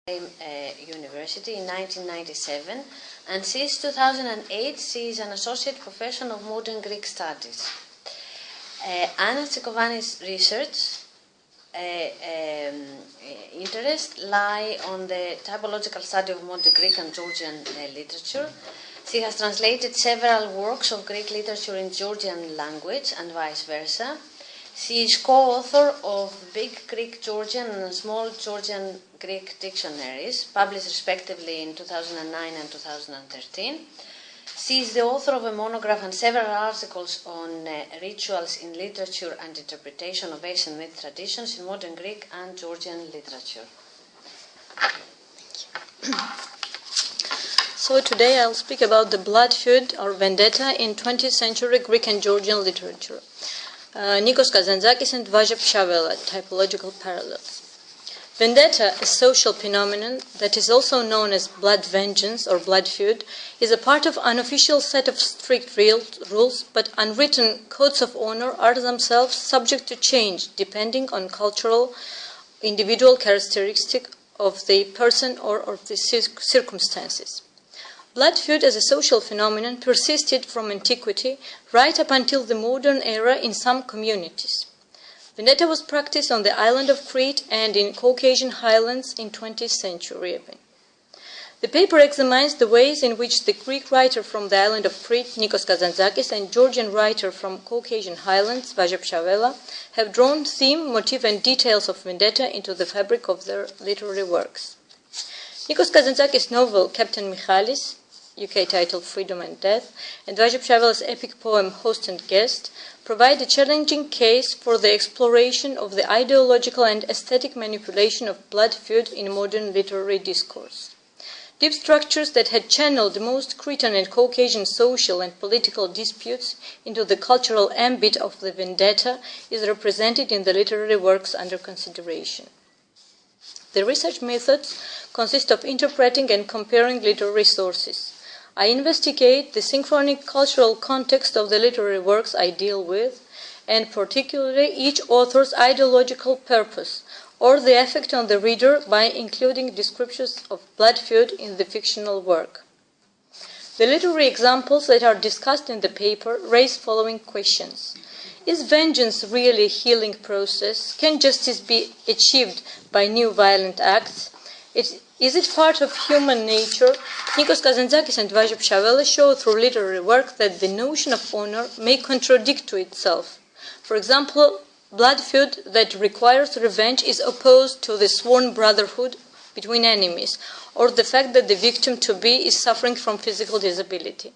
University in 1997, and since 2008 she is an associate professor of modern Greek studies. Anna Chikovani's research interests lie on the typological study of modern Greek and Georgian literature. She has translated several works of Greek literature in Georgian language and vice versa. She is co-author of Big Greek Georgian and Small Georgian Greek dictionaries, published respectively in 2009 and 2013. She is the author of a monograph and several articles on rituals in literature and interpretation of ancient myth traditions in modern Greek and Georgian literature. Thank you. So today I'll speak about the blood feud or vendetta in 20th century Greek and Georgian literature. Nikos Kazandzakis and Vazha Pshavela, typological parallels. Vendetta, a social phenomenon that is also known as blood vengeance or blood feud, is a part of an unofficial set of strict rules, but unwritten codes of honor are themselves subject to change depending on cultural, individual characteristic of the person or of the circumstances. Blood feud as a social phenomenon persisted from antiquity right up until the modern era in some communities. Vendetta was practiced on the island of Crete and in Caucasian highlands in 20th century even. The paper examines the ways in which the Greek writer from the island of Crete, Nikos Kazandzakis, and Georgian writer from Caucasian highlands, Vazha Pshavela, have drawn theme, motif, and details of vendetta into the fabric of their literary works. Nikos Kazandzakis' novel Captain Michalis, UK title Freedom and Death, and Vazha Pshavela's epic poem Host and Guest provide a challenging case for the exploration of the ideological and aesthetic manipulation of blood feud in modern literary discourse. Deep structures that had channeled the most Cretan and Caucasian social and political disputes into the cultural ambit of the vendetta is represented in the literary works under consideration. The research methods consist of interpreting and comparing literary sources. I investigate the synchronic cultural context of the literary works I deal with, and particularly each author's ideological purpose, or the effect on the reader by including descriptions of blood feud in the fictional work. The literary examples that are discussed in the paper raise following questions. Is vengeance really a healing process? Can justice be achieved by new violent acts? Is it part of human nature? Nikos Kazandzakis and Vazha Pshavela show through literary work that the notion of honor may contradict to itself. For example, blood feud that requires revenge is opposed to the sworn brotherhood between enemies, or the fact that the victim-to-be is suffering from physical disability,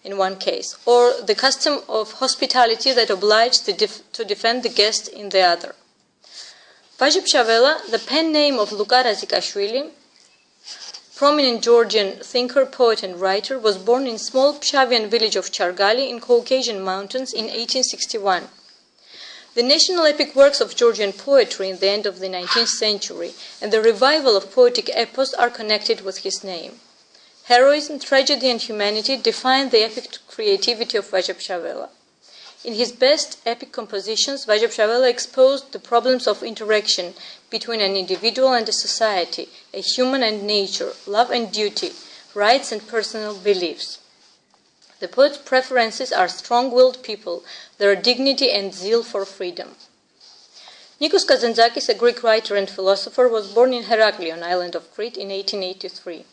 in one case, or the custom of hospitality that obliged to defend the guest in the other. Vazha Pshavela, the pen name of Luka Razikashvili, prominent Georgian thinker, poet, and writer, was born in small Pshavian village of Chargali in Caucasian mountains in 1861. The national epic works of Georgian poetry in the end of the 19th century and the revival of poetic epos are connected with his name. Heroism, tragedy, and humanity define the epic creativity of Vazha Pshavela. In his best epic compositions, Vazha Pshavela exposed the problems of interaction between an individual and a society, a human and nature, love and duty, rights and personal beliefs. The poet's preferences are strong-willed people, their dignity and zeal for freedom. Nikos Kazandzakis, a Greek writer and philosopher, was born in Heraklion, island of Crete, in 1883.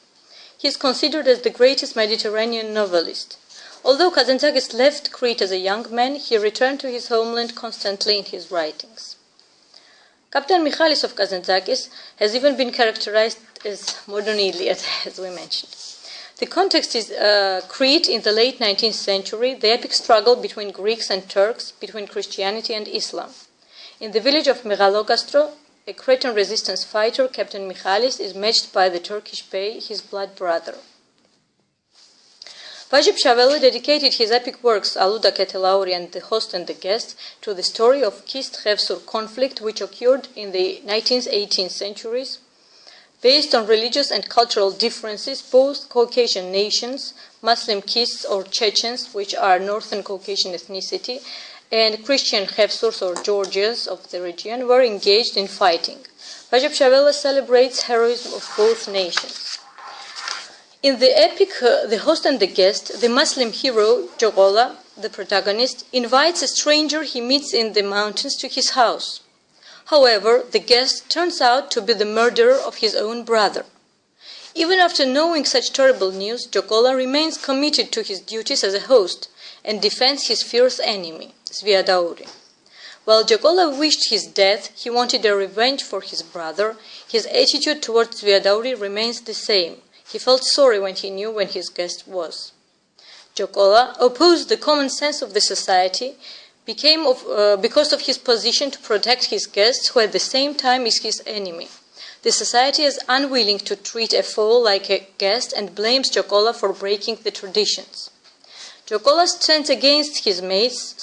He is considered as the greatest Mediterranean novelist. Although Kazantzakis left Crete as a young man, he returned to his homeland constantly in his writings. Captain Michalis of Kazantzakis has even been characterized as modern Iliad, as we mentioned. The context is Crete in the late 19th century, the epic struggle between Greeks and Turks, between Christianity and Islam. In the village of Megalogastro, a Cretan resistance fighter, Captain Michalis, is matched by the Turkish bey, his blood brother. Vazha Pshavela dedicated his epic works Aluda Ketelauri and The Host and the Guest to the story of Kist-Khevsur conflict which occurred in the 19th, 18th centuries. Based on religious and cultural differences, both Caucasian nations, Muslim Kists or Chechens, which are Northern Caucasian ethnicity, and Christian Hefsurs or Georgians of the region were engaged in fighting. Vazha Pshavela celebrates heroism of both nations. In the epic The Host and the Guest, the Muslim hero, Jogola, the protagonist, invites a stranger he meets in the mountains to his house. However, the guest turns out to be the murderer of his own brother. Even after knowing such terrible news, Jogola remains committed to his duties as a host and defends his fierce enemy, Sviadauri. While Jogola wished his death, he wanted a revenge for his brother. His attitude towards Sviadauri remains the same. He felt sorry when he knew when his guest was. Jogola opposed the common sense of the society because of his position to protect his guests, who at the same time is his enemy. The society is unwilling to treat a foe like a guest and blames Jogola for breaking the traditions. Jogola stands against his mates,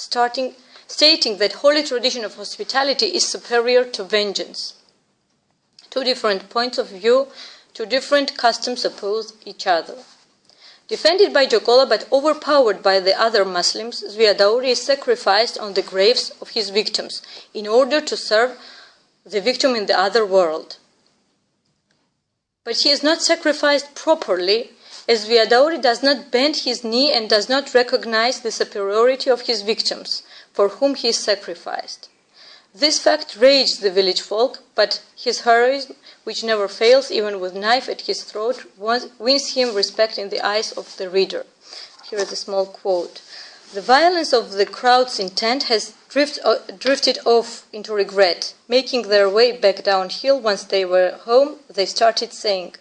stating that holy tradition of hospitality is superior to vengeance. Two different points of view, two different customs oppose each other. Defended by Jogola but overpowered by the other Muslims, Sviadauri is sacrificed on the graves of his victims in order to serve the victim in the other world. But he is not sacrificed properly, as Sviadauri does not bend his knee and does not recognize the superiority of his victims, for whom he is sacrificed. This fact raged the village folk, but his heroism, which never fails even with knife at his throat, wins him respect in the eyes of the reader. Here is a small quote. The violence of the crowd's intent has drifted off into regret. Making their way back downhill once they were home, they started saying,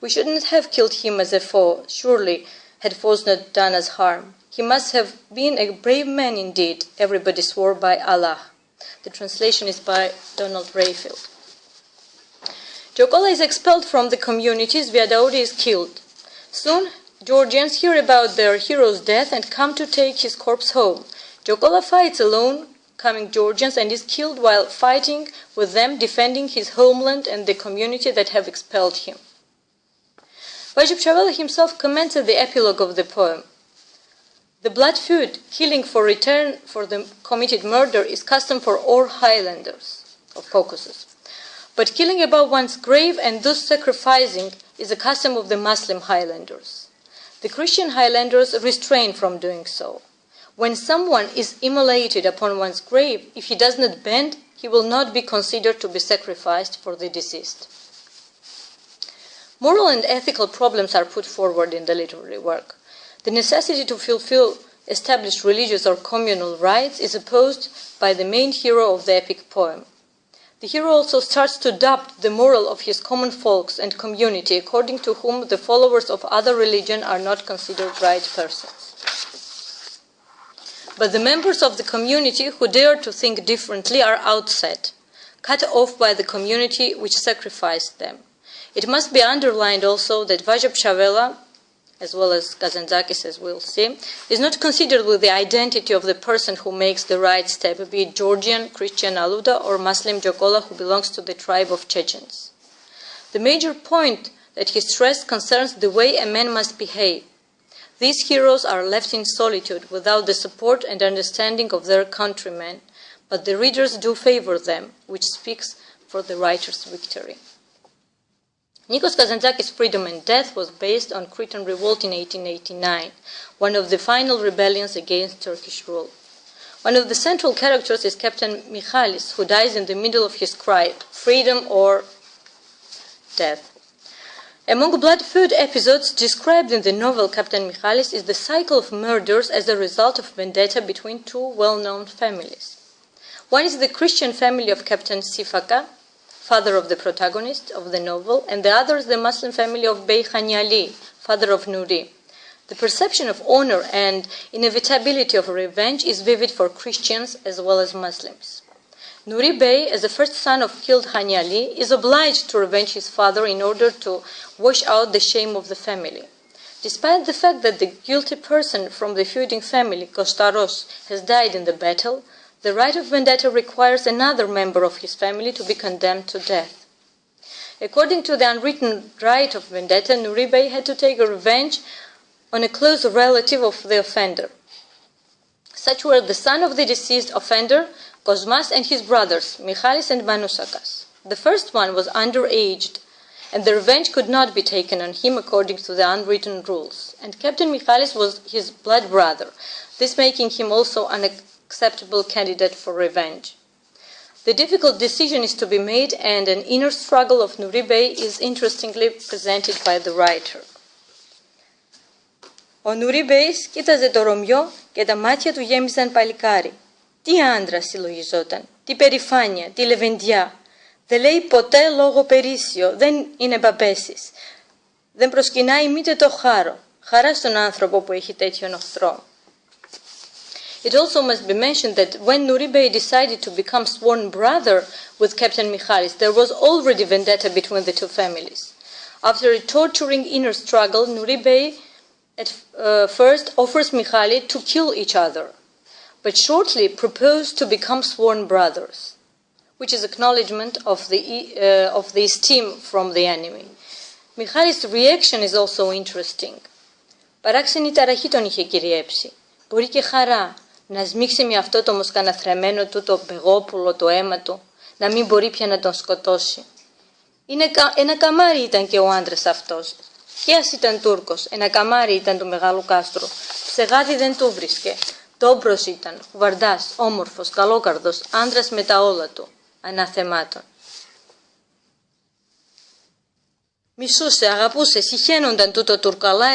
"We shouldn't have killed him as a foe. Surely, had foes not done us harm. He must have been a brave man indeed." Everybody swore by Allah. The translation is by Donald Rayfield. Jogola is expelled from the community. Sviadauri is killed. Soon, Georgians hear about their hero's death and come to take his corpse home. Jogola fights alone coming Georgians and is killed while fighting with them, defending his homeland and the community that have expelled him. Vazha Pshavela himself comments at the epilogue of the poem. The blood feud, killing for return for the committed murder, is custom for all highlanders of Caucasus. But killing above one's grave and thus sacrificing is a custom of the Muslim highlanders. The Christian highlanders restrain from doing so. When someone is immolated upon one's grave, if he does not bend, he will not be considered to be sacrificed for the deceased. Moral and ethical problems are put forward in the literary work. The necessity to fulfill established religious or communal rites is opposed by the main hero of the epic poem. The hero also starts to adopt the moral of his common folks and community, according to whom the followers of other religion are not considered right persons. But the members of the community who dare to think differently are outset, cut off by the community which sacrificed them. It must be underlined also that Vazha Pshavela, as well as Kazantzakis, as we'll see, is not considered with the identity of the person who makes the right step, be it Georgian, Christian Aluda, or Muslim Jogola who belongs to the tribe of Chechens. The major point that he stressed concerns the way a man must behave. These heroes are left in solitude without the support and understanding of their countrymen, but the readers do favor them, which speaks for the writer's victory. Nikos Kazandzakis' Freedom and Death was based on Cretan revolt in 1889, one of the final rebellions against Turkish rule. One of the central characters is Captain Michalis, who dies in the middle of his cry, freedom or death. Among blood feud episodes described in the novel Captain Michalis is the cycle of murders as a result of vendetta between two well-known families. One is the Christian family of Captain Sifaka, father of the protagonist of the novel, and the other is the Muslim family of Bey Khanyali, father of Nuri. The perception of honor and inevitability of revenge is vivid for Christians as well as Muslims. Nuri Bey, as the first son of killed Khanyali, is obliged to revenge his father in order to wash out the shame of the family. Despite the fact that the guilty person from the feuding family, Kornaros, has died in the battle, the right of vendetta requires another member of his family to be condemned to death. According to the unwritten right of vendetta, Nuri Bey had to take a revenge on a close relative of the offender. Such were the son of the deceased offender, Kosmas, and his brothers, Michalis and Manousakas. The first one was underaged, and the revenge could not be taken on him according to the unwritten rules. And Captain Michalis was his blood brother, this making him also an acceptable candidate for revenge. The difficult decision is to be made, and an inner struggle of Nouri Bey is interestingly presented by the writer. Ο Nouri Bey's κοίταζε το Ρωμιό και τα μάτια του γέμισαν παλικάρι. Τι άντρα συλλογιζόταν, τι περηφάνεια, τι λεβεντιά. Δεν λέει ποτέ λόγο περίσσιο, δεν είναι μπαμπέσης. Δεν προσκυνάει μήτε το χάρο. Χαρά στον άνθρωπο που έχει τέτοιον οχθρό. It also must be mentioned that when Nouri Bey decided to become sworn brother with Captain Michalis, there was already vendetta between the two families. After a torturing inner struggle, Nouri Bey at first offers Michali to kill each other, but shortly proposed to become sworn brothers, which is acknowledgement of the esteem from the enemy. Michalis' reaction is also interesting. Παράξενη ταραχή τον είχε κυριέψει. Μπορεί και χαρά να σμίξει με αυτό το μοσκαναθρεμένο του το πεγόπουλο το αίμα του, να μην μπορεί πια να τον σκοτώσει. Ένα καμάρι ήταν και ο άντρας αυτός. Και ας ήταν Τούρκος, ένα καμάρι ήταν του Μεγάλου Κάστρου. Σε γάτι δεν του βρίσκε. Τόμπρος ήταν, κουβαρντάς, όμορφος, καλόκαρδος, άντρας με τα όλα του, αναθεμάτων. Μισούσε, αγαπούσε, συχαίνονταν τούτο τουρκαλά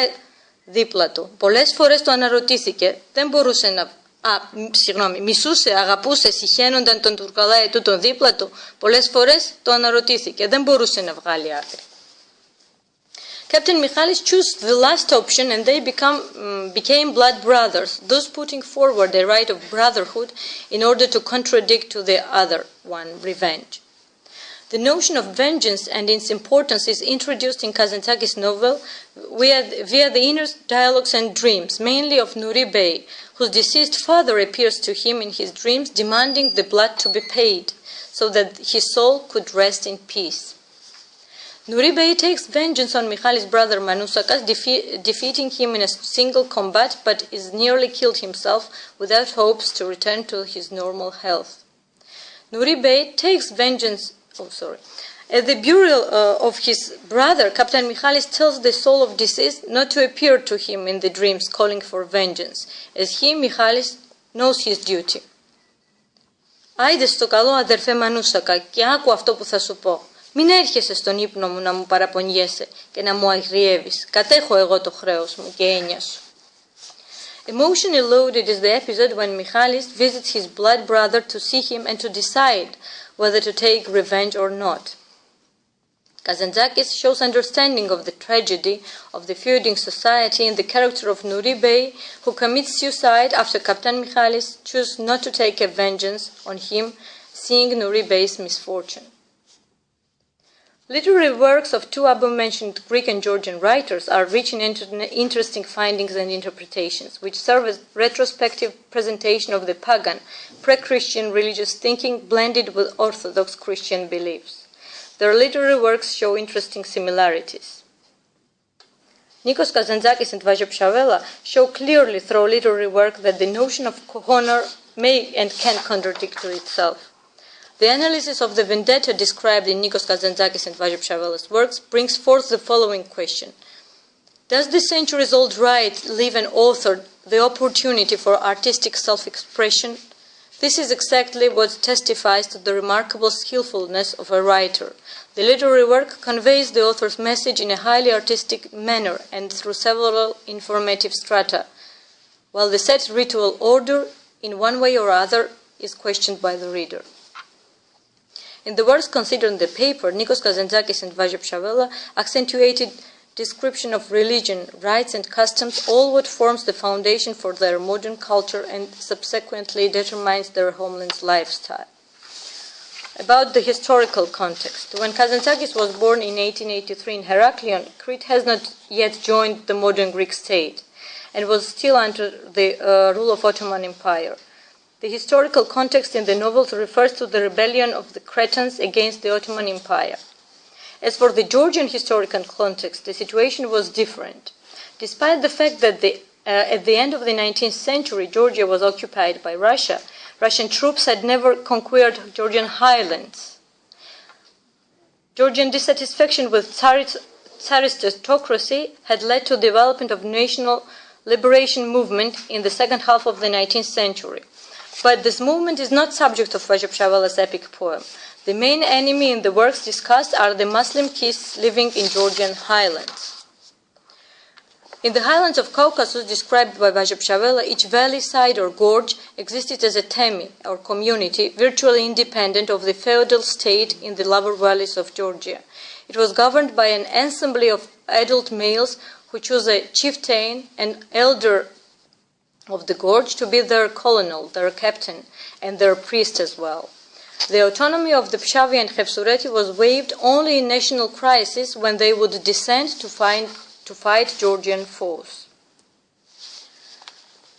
δίπλα του. Πολλές φορές το αναρωτήθηκε, δεν μπορούσε να... μισούσε, αγαπούσε, συχαίνονταν τον τουρκαλά τούτο δίπλα του. Πολλές φορές το αναρωτήθηκε, δεν μπορούσε να βγάλει άκρη. Captain Michalis chose the last option, and they became blood brothers, thus putting forward the right of brotherhood in order to contradict to the other one, revenge. The notion of vengeance and its importance is introduced in Kazantzakis' novel via the inner dialogues and dreams, mainly of Nouri Bey, whose deceased father appears to him in his dreams demanding the blood to be paid, so that his soul could rest in peace. Nouri Bey takes vengeance on Michalis' brother Manousakas, defeating him in a single combat, but is nearly killed himself without hopes to return to his normal health. Nouri Bey takes vengeance... At the burial of his brother, Captain Michalis tells the soul of deceased not to appear to him in the dreams calling for vengeance, as he, Michalis, knows his duty. Άιντε στο καλό αδερφέ Μανούσακα και άκου αυτό που θα σου πω. Μην έρχεσαι στον ύπνο μου να μου παραπονιέσαι και να μου αγριεύεις. Κατέχω εγώ το χρέος μου και έννοια σου. Emotionally loaded is the episode when Michalis visits his blood brother to see him and to decide whether to take revenge or not. Kazantzakis shows understanding of the tragedy of the feuding society in the character of Nouri Bey, who commits suicide after Captain Michalis chose not to take a vengeance on him, seeing Nouri Bey's misfortune. Literary works of two above-mentioned Greek and Georgian writers are rich in interesting findings and interpretations, which serve as retrospective presentation of the pagan, pre-Christian religious thinking blended with Orthodox Christian beliefs. Their literary works show interesting similarities. Nikos Kazandzakis and Vazha Pshavela show clearly through literary work that the notion of honor may and can contradict to itself. The analysis of the vendetta described in Nikos Kazantzakis and Vazha Pshavela's works brings forth the following question. Does the centuries-old right leave an author the opportunity for artistic self-expression? This is exactly what testifies to the remarkable skillfulness of a writer. The literary work conveys the author's message in a highly artistic manner and through several informative strata, while the set ritual order, in one way or other, is questioned by the reader. In the works considered in the paper, Nikos Kazandzakis and Vazha Pshavela accentuated description of religion, rites and customs, all what forms the foundation for their modern culture and subsequently determines their homeland's lifestyle. About the historical context. When Kazantzakis was born in 1883 in Heraklion, Crete has not yet joined the modern Greek state and was still under the rule of Ottoman Empire. The historical context in the novels refers to the rebellion of the Cretans against the Ottoman Empire. As for the Georgian historical context, the situation was different. Despite the fact that the at the end of the 19th century, Georgia was occupied by Russia. Russian troops had never conquered Georgian highlands. Georgian dissatisfaction with Tsarist autocracy had led to the development of national liberation movement in the second half of the 19th century. But this movement is not subject of Vazha Pshavela's epic poem. The main enemy in the works discussed are the Muslim Kis living in Georgian highlands. In the highlands of Caucasus, described by Vazha Pshavela, each valley side or gorge existed as a temi, or community, virtually independent of the feudal state in the lower valleys of Georgia. It was governed by an assembly of adult males who chose a chieftain, an elder of the gorge, to be their colonel, their captain, and their priest as well. The autonomy of the Pshavi and Khepsureti was waived only in national crisis, when they would descend to fight Georgian foes.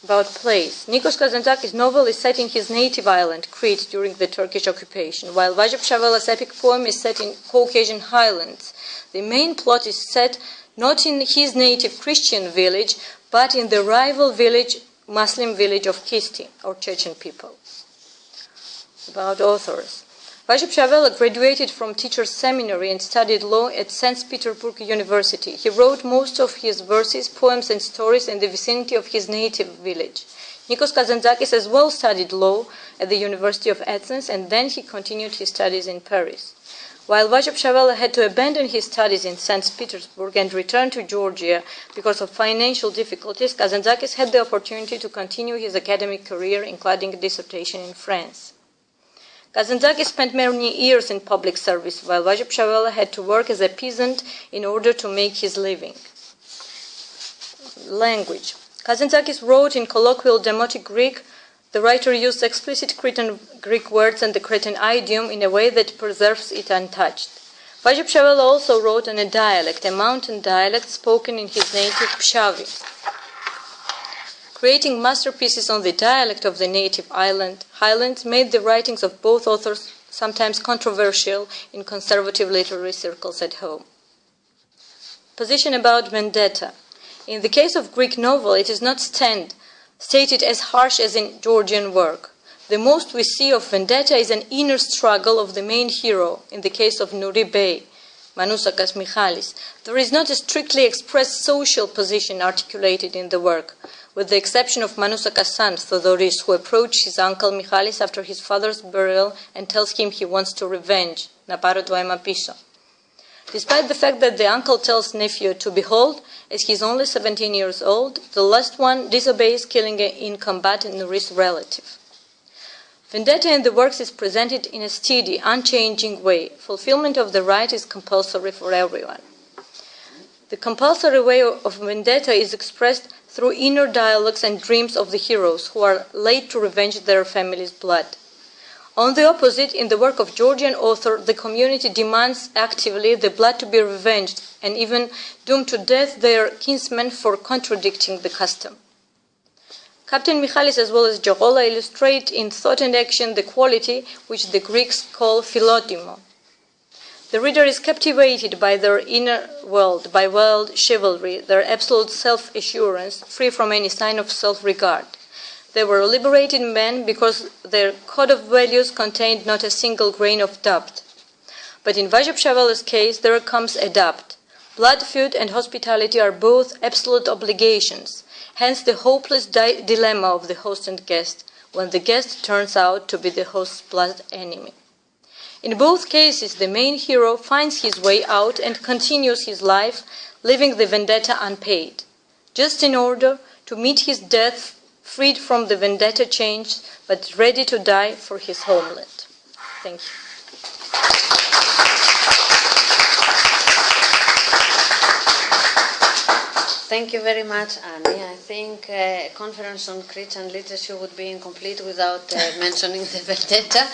About place. Nikos Kazandzakis' novel is set in his native island, Crete, during the Turkish occupation, while Vazha Pshavela's epic poem is set in Caucasian highlands. The main plot is set not in his native Christian village, but in the rival Muslim village of Kisti, or Chechen people. About authors. Vazha Pshavela graduated from teacher's seminary and studied law at St. Petersburg University. He wrote most of his verses, poems, and stories in the vicinity of his native village. Nikos Kazandzakis as well studied law at the University of Athens, and then he continued his studies in Paris. While Vazha Pshavela had to abandon his studies in St. Petersburg and return to Georgia because of financial difficulties, Kazantzakis had the opportunity to continue his academic career, including a dissertation in France. Kazantzakis spent many years in public service, while Vazha Pshavela had to work as a peasant in order to make his living. Language. Kazantzakis wrote in colloquial Demotic Greek. The writer used explicit Cretan Greek words and the Cretan idiom in a way that preserves it untouched. Vazha Pshavela also wrote in a dialect, a mountain dialect spoken in his native Pshavi. Creating masterpieces on the dialect of the native highlands made the writings of both authors sometimes controversial in conservative literary circles at home. Position about vendetta. In the case of Greek novel, it is not stated as harsh as in Georgian work. The most we see of vendetta is an inner struggle of the main hero, in the case of Nuri Bey, Manousakas Michalis. There is not a strictly expressed social position articulated in the work, with the exception of Manousakas' son, Thodoris, who approaches his uncle Michalis after his father's burial and tells him he wants to revenge, na paro to ema piso. Despite the fact that the uncle tells nephew to behold, as he is only 17 years old, the last one disobeys, killing in combat Nuri's relative. Vendetta in the works is presented in a steady, unchanging way. Fulfillment of the right is compulsory for everyone. The compulsory way of vendetta is expressed through inner dialogues and dreams of the heroes who are laid to revenge their family's blood. On the opposite, in the work of Georgian author, the community demands actively the blood to be revenged and even doom to death their kinsmen for contradicting the custom. Captain Michalis as well as Jogola illustrate in thought and action the quality which the Greeks call philotimo. The reader is captivated by their inner world, by wild chivalry, their absolute self-assurance, free from any sign of self-regard. They were liberated men because their code of values contained not a single grain of doubt. But in Vazha Pshavela's case, there comes a doubt. Blood feud and hospitality are both absolute obligations, hence the hopeless dilemma of the host and guest, when the guest turns out to be the host's blood enemy. In both cases, the main hero finds his way out and continues his life, leaving the vendetta unpaid, just in order to meet his death freed from the vendetta chains, but ready to die for his homeland. Thank you. Thank you very much, Annie. I think a conference on Cretan literature would be incomplete without mentioning the vendetta.